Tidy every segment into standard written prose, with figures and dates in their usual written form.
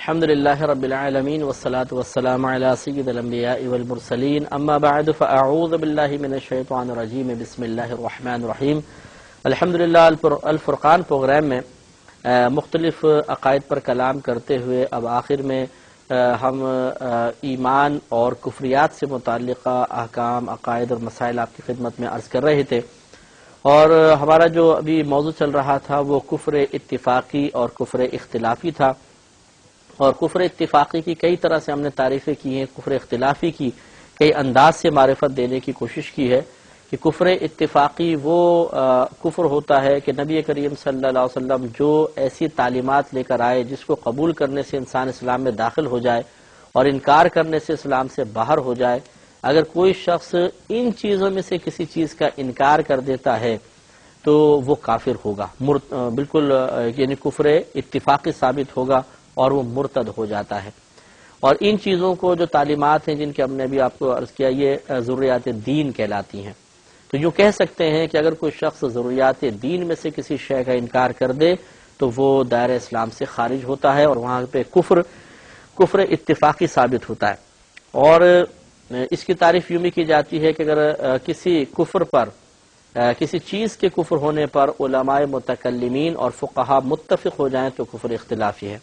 الحمد لله رب العالمين والصلاة والسلام على سيد الأنبياء والمرسلين أما بعد فأعوذ بالله من الشيطان الرجيم بسم الله الرحمن الرحيم الحمدللہ الفرقان پروگرام میں مختلف عقائد پر کلام کرتے ہوئے اب آخر میں ہم ایمان اور کفریات سے متعلقہ احکام عقائد اور مسائل آپ کی خدمت میں عرض کر رہے تھے، اور ہمارا جو ابھی موضوع چل رہا تھا وہ کفر اتفاقی اور کفر اختلافی تھا، اور کفر اتفاقی کی کئی طرح سے ہم نے تعریفیں کی ہیں، کفر اختلافی کی کئی انداز سے معرفت دینے کی کوشش کی ہے کہ کفر اتفاقی وہ کفر ہوتا ہے کہ نبی کریم صلی اللہ علیہ وسلم جو ایسی تعلیمات لے کر آئے جس کو قبول کرنے سے انسان اسلام میں داخل ہو جائے اور انکار کرنے سے اسلام سے باہر ہو جائے، اگر کوئی شخص ان چیزوں میں سے کسی چیز کا انکار کر دیتا ہے تو وہ کافر ہوگا، بالکل یعنی کفر اتفاقی ثابت ہوگا اور وہ مرتد ہو جاتا ہے۔ اور ان چیزوں کو جو تعلیمات ہیں جن کے ہم نے ابھی آپ کو عرض کیا، یہ ضروریات دین کہلاتی ہیں۔ تو یوں کہہ سکتے ہیں کہ اگر کوئی شخص ضروریات دین میں سے کسی شے کا انکار کر دے تو وہ دائرہ اسلام سے خارج ہوتا ہے اور وہاں پہ کفر اتفاقی ثابت ہوتا ہے۔ اور اس کی تعریف یوں بھی کی جاتی ہے کہ اگر کسی کفر پر، کسی چیز کے کفر ہونے پر علماء متکلمین اور فقہا متفق ہو جائیں تو کفر اختلافی ہے،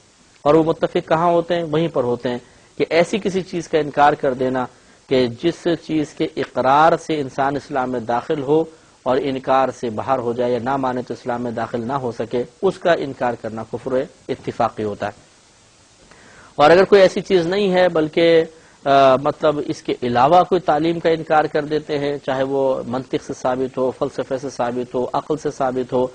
اور وہ متفق کہاں ہوتے ہیں؟ وہیں پر ہوتے ہیں کہ ایسی کسی چیز کا انکار کر دینا کہ جس چیز کے اقرار سے انسان اسلام میں داخل ہو اور انکار سے باہر ہو جائے یا نہ مانے تو اسلام میں داخل نہ ہو سکے، اس کا انکار کرنا کفر اتفاقی ہوتا ہے۔ اور اگر کوئی ایسی چیز نہیں ہے بلکہ مطلب اس کے علاوہ کوئی تعلیم کا انکار کر دیتے ہیں، چاہے وہ منطق سے ثابت ہو، فلسفے سے ثابت ہو، عقل سے ثابت ہو،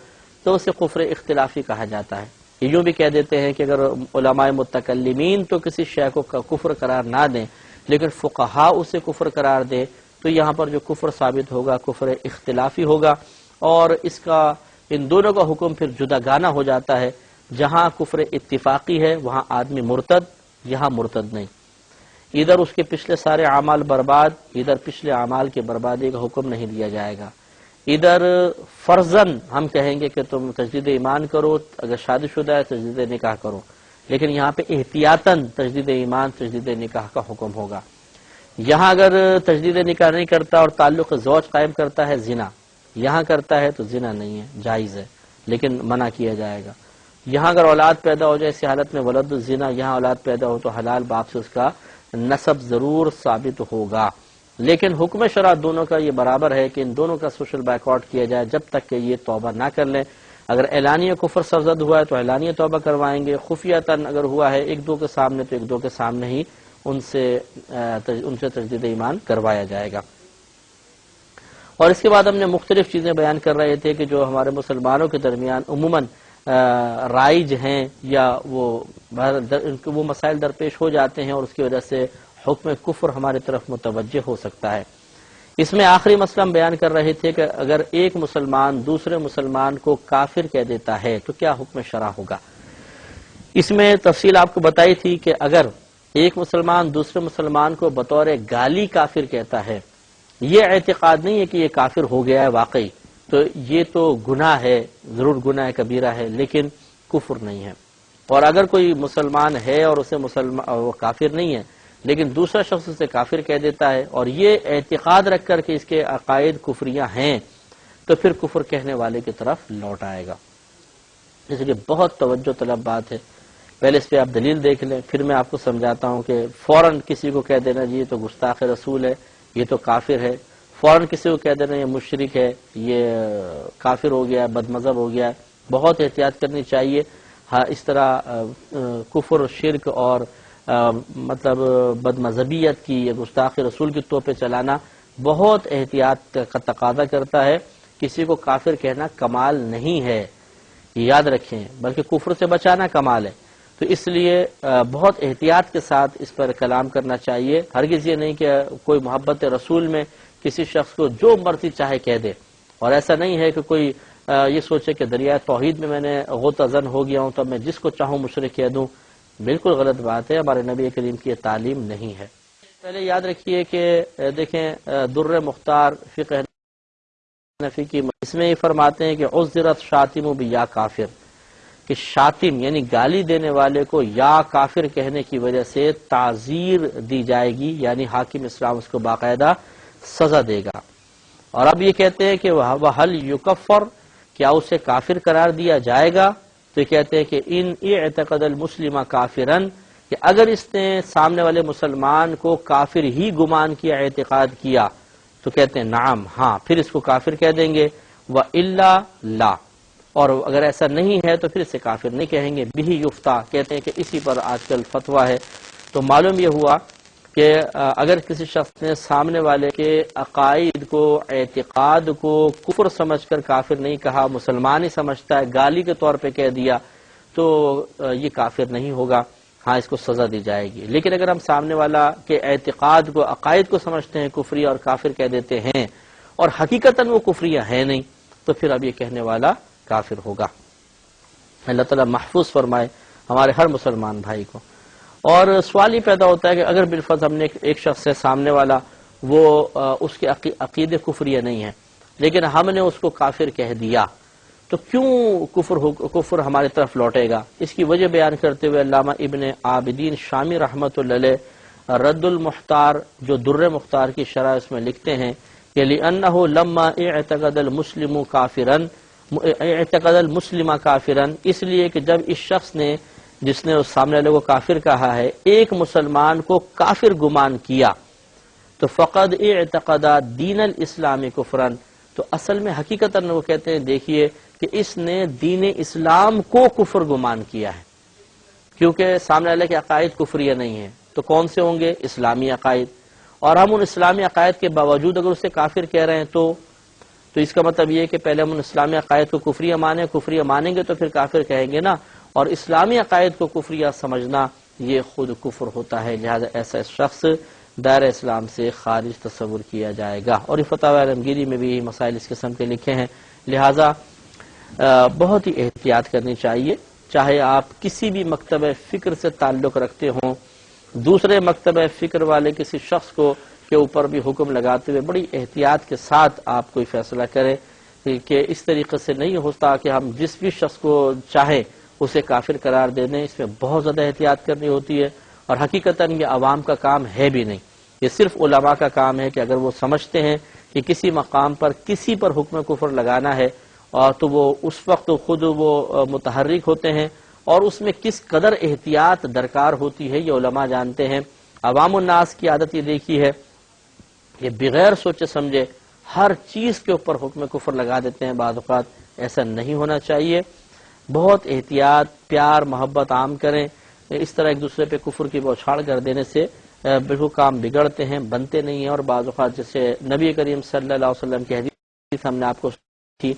تو اسے کفر اختلافی کہا جاتا ہے۔ یوں بھی کہہ دیتے ہیں کہ اگر علماء متکلمین تو کسی شے کو کفر قرار نہ دیں لیکن فقہا اسے کفر قرار دے تو یہاں پر جو کفر ثابت ہوگا کفر اختلافی ہوگا، اور اس کا ان دونوں کا حکم پھر جداگانہ ہو جاتا ہے۔ جہاں کفر اتفاقی ہے وہاں آدمی مرتد، یہاں مرتد نہیں، ادھر اس کے پچھلے سارے اعمال برباد، ادھر پچھلے اعمال کی بربادی کا حکم نہیں دیا جائے گا۔ ادھر فرضاً ہم کہیں گے کہ تم تجدید ایمان کرو، اگر شادی شدہ ہے تجدید نکاح کرو، لیکن یہاں پہ احتیاطاً تجدید ایمان تجدید نکاح کا حکم ہوگا۔ یہاں اگر تجدید نکاح نہیں کرتا اور تعلق زوج قائم کرتا ہے، زنا یہاں کرتا ہے تو زنا نہیں ہے، جائز ہے لیکن منع کیا جائے گا۔ یہاں اگر اولاد پیدا ہو جائے اسی حالت میں ولد الزنا، یہاں اولاد پیدا ہو تو حلال باپ سے اس کا نسب ضرور ثابت ہوگا، لیکن حکم شرع دونوں کا یہ برابر ہے کہ ان دونوں کا سوشل بائک آؤٹ کیا جائے جب تک کہ یہ توبہ نہ کر لیں۔ اگر اعلانیہ کفر سرزد ہوا ہے تو اعلانیہ توبہ کروائیں گے، خفیتاً اگر ہوا ہے ایک دو کے سامنے تو ایک دو کے سامنے ہی ان سے تجدید ایمان کروایا جائے گا۔ اور اس کے بعد ہم نے مختلف چیزیں بیان کر رہے تھے کہ جو ہمارے مسلمانوں کے درمیان عموماً رائج ہیں یا وہ مسائل درپیش ہو جاتے ہیں اور اس کی وجہ سے حکم کفر ہماری طرف متوجہ ہو سکتا ہے۔ اس میں آخری مسئلہ ہم بیان کر رہے تھے کہ اگر ایک مسلمان دوسرے مسلمان کو کافر کہہ دیتا ہے تو کیا حکم شرع ہوگا۔ اس میں تفصیل آپ کو بتائی تھی کہ اگر ایک مسلمان دوسرے مسلمان کو بطور گالی کافر کہتا ہے، یہ اعتقاد نہیں ہے کہ یہ کافر ہو گیا ہے واقعی، تو یہ تو گناہ ہے، ضرور گناہ کبیرہ ہے لیکن کفر نہیں ہے۔ اور اگر کوئی مسلمان ہے اور اسے وہ کافر نہیں ہے لیکن دوسرا شخص اسے کافر کہہ دیتا ہے اور یہ اعتقاد رکھ کر کہ اس کے عقائد کفریاں ہیں، تو پھر کفر کہنے والے کی طرف لوٹ آئے گا۔ اس لیے بہت توجہ طلب بات ہے، پہلے اس پہ آپ دلیل دیکھ لیں، پھر میں آپ کو سمجھاتا ہوں کہ فوراً کسی کو کہہ دینا جی یہ تو گستاخ رسول ہے، یہ تو کافر ہے، فوراً کسی کو کہہ دینا یہ مشرک ہے، یہ کافر ہو گیا، بد مذہب ہو گیا، بہت احتیاط کرنی چاہیے۔ ہاں، اس طرح کفر، شرک اور مطلب بد مذہبیت کی یا گستاخ رسول کی توپے چلانا بہت احتیاط کا تقاضا کرتا ہے۔ کسی کو کافر کہنا کمال نہیں ہے، یہ یاد رکھیں، بلکہ کفر سے بچانا کمال ہے۔ تو اس لیے بہت احتیاط کے ساتھ اس پر کلام کرنا چاہیے۔ ہرگز یہ نہیں کہ کوئی محبت رسول میں کسی شخص کو جو مرضی چاہے کہہ دے، اور ایسا نہیں ہے کہ کوئی یہ سوچے کہ دریائے توحید میں نے غوطہ زن ہو گیا ہوں تو میں جس کو چاہوں مشرک کہہ دوں۔ بالکل غلط بات ہے، ہمارے نبی کریم کی یہ تعلیم نہیں ہے۔ پہلے یاد رکھیے کہ دیکھیں در مختار فقہ حنفی کی اس میں یہ فرماتے ہیں کہ عذرت شاتم بیا کافر، کہ شاتم یعنی گالی دینے والے کو یا کافر کہنے کی وجہ سے تعزیر دی جائے گی، یعنی حاکم اسلام اس کو باقاعدہ سزا دے گا۔ اور اب یہ کہتے ہیں کہ وَهَلْ يُكَفَّرْ، کیا اسے کافر قرار دیا جائے گا؟ تو یہ کہتے ہیں کہ ان اعتقد المسلم کافرن، کہ اگر اس نے سامنے والے مسلمان کو کافر ہی گمان کیا، اعتقاد کیا، تو کہتے ہیں نعم، ہاں، پھر اس کو کافر کہہ دیں گے۔ وَإِلَّا لَا، اور اگر ایسا نہیں ہے تو پھر اسے کافر نہیں کہیں گے۔ بِهِ یفتیٰ، کہتے ہیں کہ اسی پر آج کل فتویٰ ہے۔ تو معلوم یہ ہوا کہ اگر کسی شخص نے سامنے والے کے عقائد کو، اعتقاد کو کفر سمجھ کر کافر نہیں کہا، مسلمان ہی سمجھتا ہے، گالی کے طور پہ کہہ دیا، تو یہ کافر نہیں ہوگا، ہاں اس کو سزا دی جائے گی۔ لیکن اگر ہم سامنے والا کے اعتقاد کو، عقائد کو سمجھتے ہیں کفری اور کافر کہہ دیتے ہیں، اور حقیقتاً وہ کفریہ ہے نہیں، تو پھر اب یہ کہنے والا کافر ہوگا۔ اللہ تعالیٰ محفوظ فرمائے ہمارے ہر مسلمان بھائی کو۔ اور سوال یہ پیدا ہوتا ہے کہ اگر بالفرض ہم نے ایک شخص سے سامنے والا وہ اس کے عقیدے کفریہ نہیں ہے، لیکن ہم نے اس کو کافر کہہ دیا، تو کیوں کفر ہماری طرف لوٹے گا؟ اس کی وجہ بیان کرتے ہوئے علامہ ابن عابدین شامی رحمۃ اللہ علیہ رد المختار، جو در مختار کی شرح، اس میں لکھتے ہیں کہ لِأَنَّهُ لَمَّا اعتقد المسلم کافرا، اعتقد المسلم کافرا، اس لیے کہ جب اس شخص نے، جس نے اس سامنے والے کو کافر کہا ہے، ایک مسلمان کو کافر گمان کیا، تو فقد اعتقد دین الاسلام کفرا، تو اصل میں حقیقتاً وہ کہتے ہیں دیکھیے کہ اس نے دین اسلام کو کفر گمان کیا ہے، کیونکہ سامنے والے کے عقائد کفریہ نہیں ہیں، تو کون سے ہوں گے؟ اسلامی عقائد۔ اور ہم ان اسلامی عقائد کے باوجود اگر اسے کافر کہہ رہے ہیں تو اس کا مطلب یہ ہے کہ پہلے ہم ان اسلامی عقائد کو کفریہ مانیں گے تو پھر کافر کہیں گے نا، اور اسلامی عقائد کو کفریہ سمجھنا یہ خود کفر ہوتا ہے، لہذا ایسا شخص دائرہ اسلام سے خارج تصور کیا جائے گا۔ اور یہ فتاوی عالمگیری میں بھی مسائل اس قسم کے لکھے ہیں، لہذا بہت ہی احتیاط کرنی چاہیے، چاہے آپ کسی بھی مکتبہ فکر سے تعلق رکھتے ہوں، دوسرے مکتبہ فکر والے کسی شخص کو کے اوپر بھی حکم لگاتے ہوئے بڑی احتیاط کے ساتھ آپ کوئی فیصلہ کریں، کہ اس طریقے سے نہیں ہوتا کہ ہم جس بھی شخص کو چاہے اسے کافر قرار دے دیں، اس میں بہت زیادہ احتیاط کرنی ہوتی ہے، اور حقیقتاً یہ عوام کا کام ہے بھی نہیں، یہ صرف علماء کا کام ہے کہ اگر وہ سمجھتے ہیں کہ کسی مقام پر کسی پر حکم کفر لگانا ہے، اور تو وہ اس وقت خود وہ متحرک ہوتے ہیں، اور اس میں کس قدر احتیاط درکار ہوتی ہے یہ علماء جانتے ہیں۔ عوام الناس کی عادت یہ دیکھی ہے کہ بغیر سوچے سمجھے ہر چیز کے اوپر حکم کفر لگا دیتے ہیں، بعض اوقات ایسا نہیں ہونا چاہیے، بہت احتیاط، پیار محبت عام کریں، اس طرح ایک دوسرے پہ کفر کی بوچھاڑ کر دینے سے بالکل کام بگڑتے ہیں، بنتے نہیں ہیں، اور بعض اوقات جیسے نبی کریم صلی اللہ علیہ وسلم کی حدیث ہم نے آپ کو کی،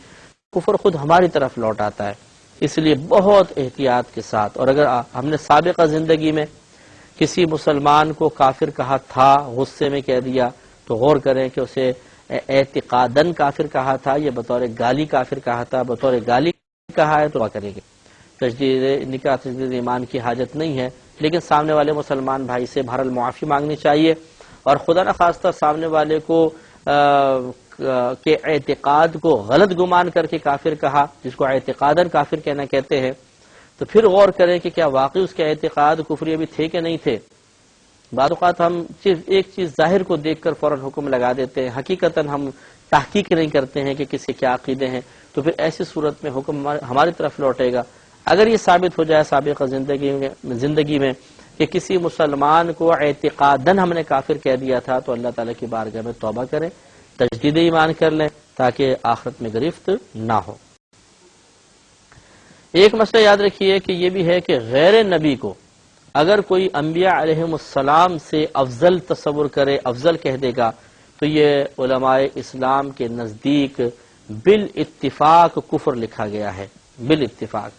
کفر خود ہماری طرف لوٹ آتا ہے، اس لیے بہت احتیاط کے ساتھ۔ اور اگر ہم نے سابقہ زندگی میں کسی مسلمان کو کافر کہا تھا، غصے میں کہہ دیا، تو غور کریں کہ اسے اعتقاداً کافر کہا تھا یا بطور گالی کافر کہا تھا۔ بطور گالی کہا ہے تو کیا کریں گے؟ تجدید نکاح، تجدید ایمان کی حاجت نہیں ہے، لیکن سامنے والے مسلمان بھائی سے بہرحال معافی مانگنی چاہیے، اور خدا نخواستہ سامنے والے کو کے اعتقاد کو غلط گمان کر کے کافر کہا، جس کو اعتقاداً کافر کہنا کہتے ہیں، تو پھر غور کریں کہ کیا واقعی اس کے اعتقاد کفری بھی تھے کہ نہیں تھے۔ بعض اوقات ہم ایک چیز ظاہر کو دیکھ کر فوراً حکم لگا دیتے ہیں، حقیقتاً ہم تحقیق نہیں کرتے ہیں کہ کسی کیا عقیدے ہیں، تو پھر ایسی صورت میں حکم ہماری طرف لوٹے گا۔ اگر یہ ثابت ہو جائے سابقہ زندگی میں کہ کسی مسلمان کو اعتقاداً ہم نے کافر کہہ دیا تھا، تو اللہ تعالیٰ کی بارگاہ میں توبہ کریں، تجدید ایمان کر لیں، تاکہ آخرت میں گرفت نہ ہو۔ ایک مسئلہ یاد رکھیے کہ یہ بھی ہے کہ غیر نبی کو اگر کوئی انبیاء علیہم السلام سے افضل تصور کرے، افضل کہہ دے گا، تو یہ علماء اسلام کے نزدیک بالاتفاق کفر لکھا گیا ہے، بالاتفاق۔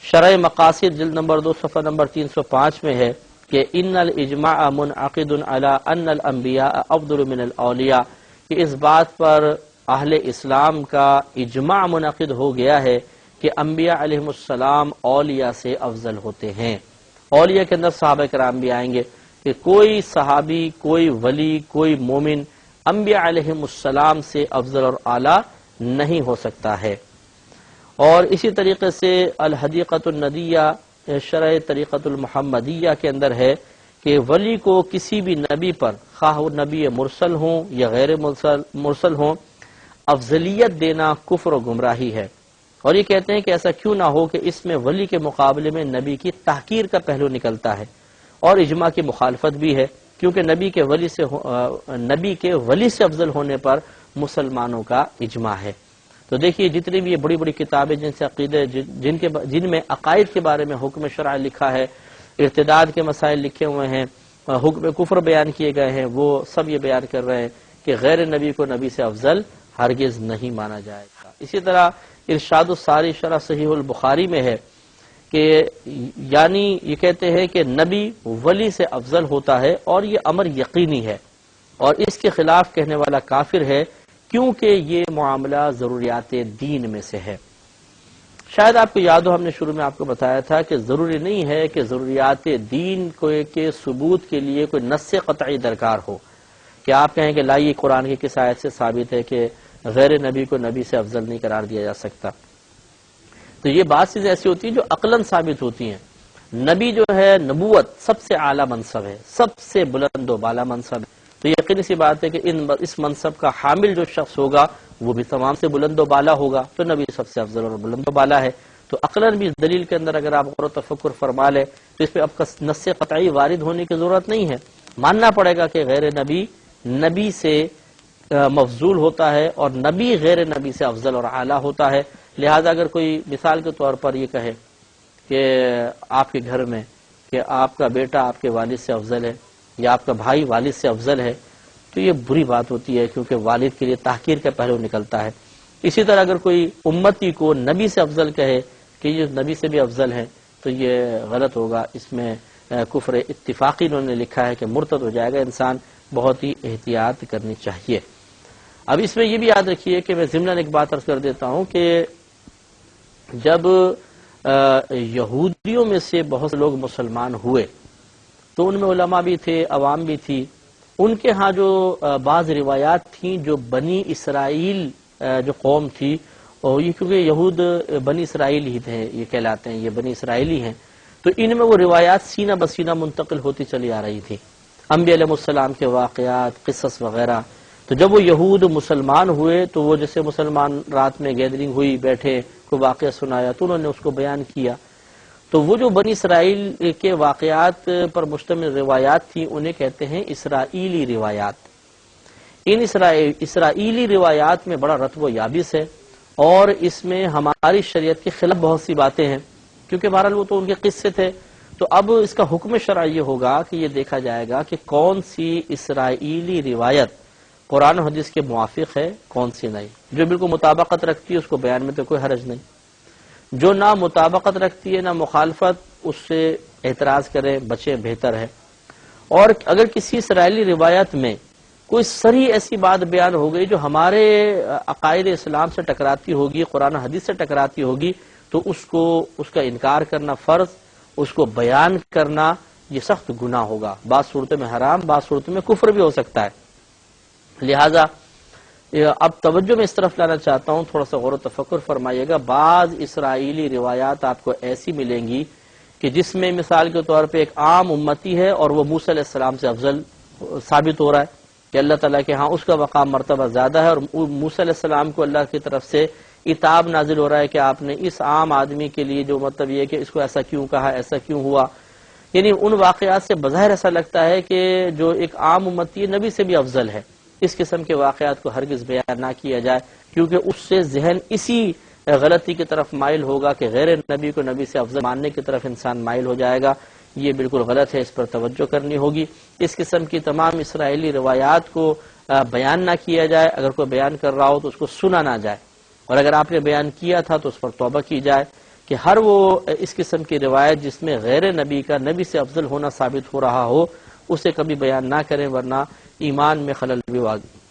شرح مقاصد جلد نمبر 2 صفحہ نمبر 305 میں ہے کہ ان الاجماع منعقد علی ان الانبیاء افضل من الاولیاء، کہ اس بات پر اہل اسلام کا اجماع منعقد ہو گیا ہے کہ انبیاء علیہم السلام اولیاء سے افضل ہوتے ہیں۔ اولیاء کے اندر صحابہ کرام بھی آئیں گے، کہ کوئی صحابی، کوئی ولی، کوئی مومن انبیاء علیہم السلام سے افضل اور اعلیٰ نہیں ہو سکتا ہے۔ اور اسی طریقے سے الحدیقۃ الندیہ شرح طریقۃ المحمدیہ کے اندر ہے کہ ولی کو کسی بھی نبی پر، خواہ وہ نبی مرسل ہوں یا غیر مرسل ہوں، افضلیت دینا کفر و گمراہی ہے۔ اور یہ کہتے ہیں کہ ایسا کیوں نہ ہو کہ اس میں ولی کے مقابلے میں نبی کی تحقیر کا پہلو نکلتا ہے، اور اجماع کی مخالفت بھی ہے، کیونکہ نبی کے ولی سے افضل ہونے پر مسلمانوں کا اجماع ہے۔ تو دیکھیے جتنی بھی یہ بڑی بڑی کتابیں جن سے عقیدے جن میں عقائد کے بارے میں حکم شرع لکھا ہے، ارتداد کے مسائل لکھے ہوئے ہیں، حکم کفر بیان کیے گئے ہیں، وہ سب یہ بیان کر رہے ہیں کہ غیر نبی کو نبی سے افضل ہرگز نہیں مانا جائے گا۔ اسی طرح ارشاد الساری شرح صحیح البخاری میں ہے کہ یعنی یہ کہتے ہیں کہ نبی ولی سے افضل ہوتا ہے، اور یہ امر یقینی ہے، اور اس کے خلاف کہنے والا کافر ہے، کیونکہ یہ معاملہ ضروریات دین میں سے ہے۔ شاید آپ کو یاد ہو ہم نے شروع میں آپ کو بتایا تھا کہ ضروری نہیں ہے کہ ضروریات دین کے ثبوت کے لیے کوئی نص قطعی درکار ہو، کہ آپ کہیں کہ لائیے قرآن کی کس آیت سے ثابت ہے کہ غیر نبی کو نبی سے افضل نہیں قرار دیا جا سکتا۔ تو یہ بات چیزیں ایسی ہوتی ہیں جو عقلاً ثابت ہوتی ہیں۔ نبی جو ہے، نبوت سب سے اعلیٰ منصب ہے، سب سے بلند و بالا منصب ہے، تو یقینی سی بات ہے کہ اس منصب کا حامل جو شخص ہوگا وہ بھی تمام سے بلند و بالا ہوگا، تو نبی سب سے افضل اور بلند و بالا ہے۔ تو عقلاً بھی اس دلیل کے اندر اگر آپ غور و تفکر فرما لیں تو اس پہ اب نص قطعی وارد ہونے کی ضرورت نہیں ہے، ماننا پڑے گا کہ غیر نبی نبی سے مفضول ہوتا ہے، اور نبی غیر نبی سے افضل اور اعلیٰ ہوتا ہے۔ لہذا اگر کوئی مثال کے طور پر یہ کہے کہ آپ کے گھر میں کہ آپ کا بیٹا آپ کے والد سے افضل ہے، یا آپ کا بھائی والد سے افضل ہے، تو یہ بری بات ہوتی ہے، کیونکہ والد کے لیے تحقیر کا پہلو نکلتا ہے۔ اسی طرح اگر کوئی امتی کو نبی سے افضل کہے کہ یہ نبی سے بھی افضل ہے، تو یہ غلط ہوگا، اس میں کفر اتفاقی انہوں نے لکھا ہے کہ مرتد ہو جائے گا انسان، بہت ہی احتیاط کرنی چاہیے۔ اب اس میں یہ بھی یاد رکھیے کہ میں ضمناً ایک بات عرض کر دیتا ہوں کہ جب یہودیوں میں سے بہت سے لوگ مسلمان ہوئے تو ان میں علماء بھی تھے، عوام بھی تھی، ان کے ہاں جو بعض روایات تھیں جو بنی اسرائیل جو قوم تھی، اور یہ کیونکہ یہود بنی اسرائیل ہی تھے، یہ کہلاتے ہیں، یہ بنی اسرائیلی ہیں، تو ان میں وہ روایات سینہ بسینہ منتقل ہوتی چلی آ رہی تھی، انبیاء علیہ السلام کے واقعات، قصص وغیرہ۔ تو جب وہ یہود مسلمان ہوئے تو وہ جیسے مسلمان رات میں گیدرنگ ہوئی، بیٹھے، کوئی واقعہ سنایا تو انہوں نے اس کو بیان کیا، تو وہ جو بنی اسرائیل کے واقعات پر مشتمل روایات تھیں انہیں کہتے ہیں اسرائیلی روایات۔ ان اسرائیلی روایات میں بڑا رطب و یابس ہے، اور اس میں ہماری شریعت کے خلاف بہت سی باتیں ہیں، کیونکہ بہرحال وہ تو ان کے قصے تھے۔ تو اب اس کا حکم شرع یہ ہوگا کہ یہ دیکھا جائے گا کہ کون سی اسرائیلی روایت قرآن و حدیث کے موافق ہے، کون سی نہیں۔ جو بالکل مطابقت رکھتی ہے اس کو بیان میں تو کوئی حرج نہیں، جو نہ مطابقت رکھتی ہے نہ مخالفت، اس سے اعتراض کرے، بچے، بہتر ہے۔ اور اگر کسی اسرائیلی روایت میں کوئی صریح ایسی بات بیان ہو گئی جو ہمارے عقائد اسلام سے ٹکراتی ہوگی، قرآن و حدیث سے ٹکراتی ہوگی، تو اس کا انکار کرنا فرض، اس کو بیان کرنا یہ سخت گناہ ہوگا، بعض صورتوں میں حرام، بعض صورتوں میں کفر بھی ہو سکتا ہے۔ لہذا اب توجہ میں اس طرف لانا چاہتا ہوں، تھوڑا سا غور و تفکر فرمائیے گا۔ بعض اسرائیلی روایات آپ کو ایسی ملیں گی کہ جس میں مثال کے طور پہ ایک عام امتی ہے اور وہ موسیٰ علیہ السلام سے افضل ثابت ہو رہا ہے کہ اللہ تعالیٰ کے ہاں اس کا مقام مرتبہ زیادہ ہے، اور موسیٰ علیہ السلام کو اللہ کی طرف سے عتاب نازل ہو رہا ہے کہ آپ نے اس عام آدمی کے لیے جو مطلب یہ ہے کہ اس کو ایسا کیوں کہا، ایسا کیوں ہوا۔ یعنی ان واقعات سے بظاہر ایسا لگتا ہے کہ جو ایک عام امتی نبی سے بھی افضل ہے۔ اس قسم کے واقعات کو ہرگز بیان نہ کیا جائے، کیونکہ اس سے ذہن اسی غلطی کی طرف مائل ہوگا کہ غیر نبی کو نبی سے افضل ماننے کی طرف انسان مائل ہو جائے گا۔ یہ بالکل غلط ہے، اس پر توجہ کرنی ہوگی۔ اس قسم کی تمام اسرائیلی روایات کو بیان نہ کیا جائے، اگر کوئی بیان کر رہا ہو تو اس کو سنا نہ جائے، اور اگر آپ نے بیان کیا تھا تو اس پر توبہ کی جائے کہ ہر وہ اس قسم کی روایت جس میں غیر نبی کا نبی سے افضل ہونا ثابت ہو رہا ہو اسے کبھی بیان نہ کریں، ورنہ ایمان میں خلل بھی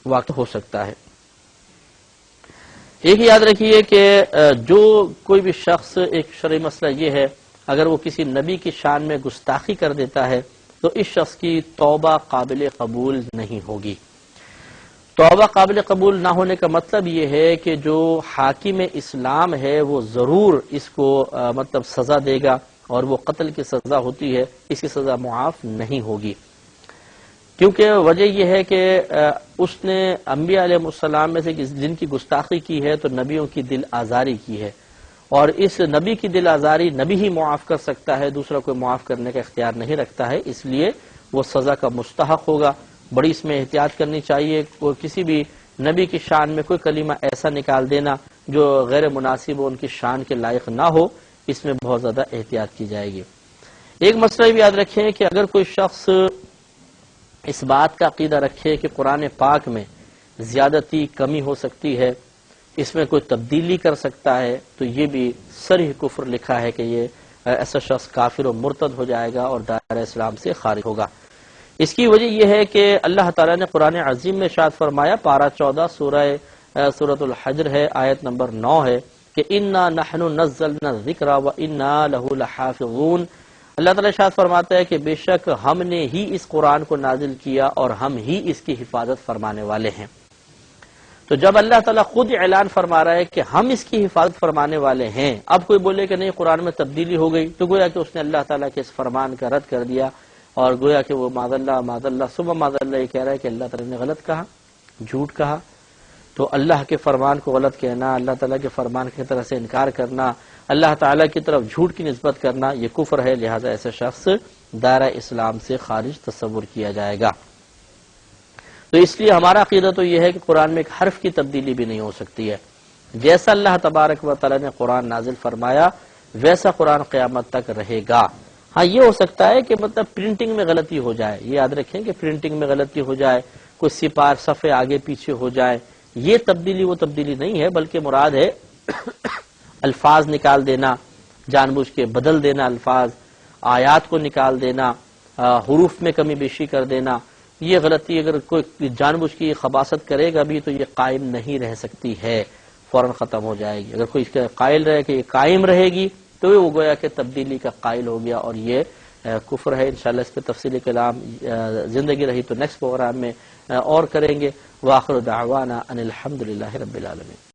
واقع ہو سکتا ہے۔ ایک یاد رکھیے کہ جو کوئی بھی شخص، ایک شرعی مسئلہ یہ ہے، اگر وہ کسی نبی کی شان میں گستاخی کر دیتا ہے تو اس شخص کی توبہ قابل قبول نہیں ہوگی۔ توبہ قابل قبول نہ ہونے کا مطلب یہ ہے کہ جو حاکم اسلام ہے وہ ضرور اس کو مطلب سزا دے گا، اور وہ قتل کی سزا ہوتی ہے، اس کی سزا معاف نہیں ہوگی، کیونکہ وجہ یہ ہے کہ اس نے انبیاء علیہ السلام میں سے جن کی گستاخی کی ہے تو نبیوں کی دل آزاری کی ہے، اور اس نبی کی دل آزاری نبی ہی معاف کر سکتا ہے، دوسرا کوئی معاف کرنے کا اختیار نہیں رکھتا ہے، اس لیے وہ سزا کا مستحق ہوگا۔ بڑی اس میں احتیاط کرنی چاہیے، کسی بھی نبی کی شان میں کوئی کلمہ ایسا نکال دینا جو غیر مناسب و ان کی شان کے لائق نہ ہو، اس میں بہت زیادہ احتیاط کی جائے گی۔ ایک مسئلہ بھی یاد رکھیں کہ اگر کوئی شخص اس بات کا عقیدہ رکھے کہ قرآن پاک میں زیادتی کمی ہو سکتی ہے، اس میں کوئی تبدیلی کر سکتا ہے، تو یہ بھی صریح کفر لکھا ہے کہ یہ ایسا شخص کافر و مرتد ہو جائے گا اور دائرہ اسلام سے خارج ہوگا۔ اس کی وجہ یہ ہے کہ اللہ تعالیٰ نے قرآن عظیم میں ارشاد فرمایا، پارہ 14 سورۃ الحجر ہے، آیت نمبر 9 ہے کہ اِنَّا نَحْنُ نَزَّلْنَا الذِّكْرَ وَإِنَّا لَهُ لَحَافِظُونَ۔ اللہ تعالیٰ ارشاد فرماتا ہے کہ بے شک ہم نے ہی اس قرآن کو نازل کیا اور ہم ہی اس کی حفاظت فرمانے والے ہیں۔ تو جب اللہ تعالیٰ خود اعلان فرما رہا ہے کہ ہم اس کی حفاظت فرمانے والے ہیں، اب کوئی بولے کہ نہیں قرآن میں تبدیلی ہو گئی، تو گویا کہ اس نے اللہ تعالیٰ کے اس فرمان کا رد کر دیا، اور گویا کہ وہ معاذ اللہ ثم معاذ اللہ یہ کہہ رہا ہے کہ اللہ تعالیٰ نے غلط کہا، جھوٹ کہا۔ تو اللہ کے فرمان کو غلط کہنا، اللہ تعالیٰ کے فرمان کی طرح سے انکار کرنا، اللہ تعالیٰ کی طرف جھوٹ کی نسبت کرنا، یہ کفر ہے، لہذا ایسا شخص دائرہ اسلام سے خارج تصور کیا جائے گا۔ تو اس لیے ہمارا عقیدہ تو یہ ہے کہ قرآن میں ایک حرف کی تبدیلی بھی نہیں ہو سکتی ہے، جیسا اللہ تبارک و تعالیٰ نے قرآن نازل فرمایا ویسا قرآن قیامت تک رہے گا۔ ہاں یہ ہو سکتا ہے کہ مطلب پرنٹنگ میں غلطی ہو جائے، یہ یاد رکھیں کہ پرنٹنگ میں غلطی ہو جائے، کوئی سپار صفحے آگے پیچھے ہو جائے، یہ تبدیلی وہ تبدیلی نہیں ہے، بلکہ مراد ہے الفاظ نکال دینا، جان بوجھ کے بدل دینا، الفاظ آیات کو نکال دینا، حروف میں کمی بیشی کر دینا، یہ غلطی اگر کوئی جان بوجھ کی خباثت کرے گا بھی تو یہ قائم نہیں رہ سکتی ہے، فوراً ختم ہو جائے گی۔ اگر کوئی اس کا قائل رہے کہ یہ قائم رہے گی تو وہ گویا کہ تبدیلی کا قائل ہو گیا، اور یہ کفر ہے۔ انشاءاللہ اس پہ تفصیلی کلام زندگی رہی تو نیکسٹ پروگرام میں اور کریں گے۔ وآخر دعوانا ان الحمدللہ رب العالمین۔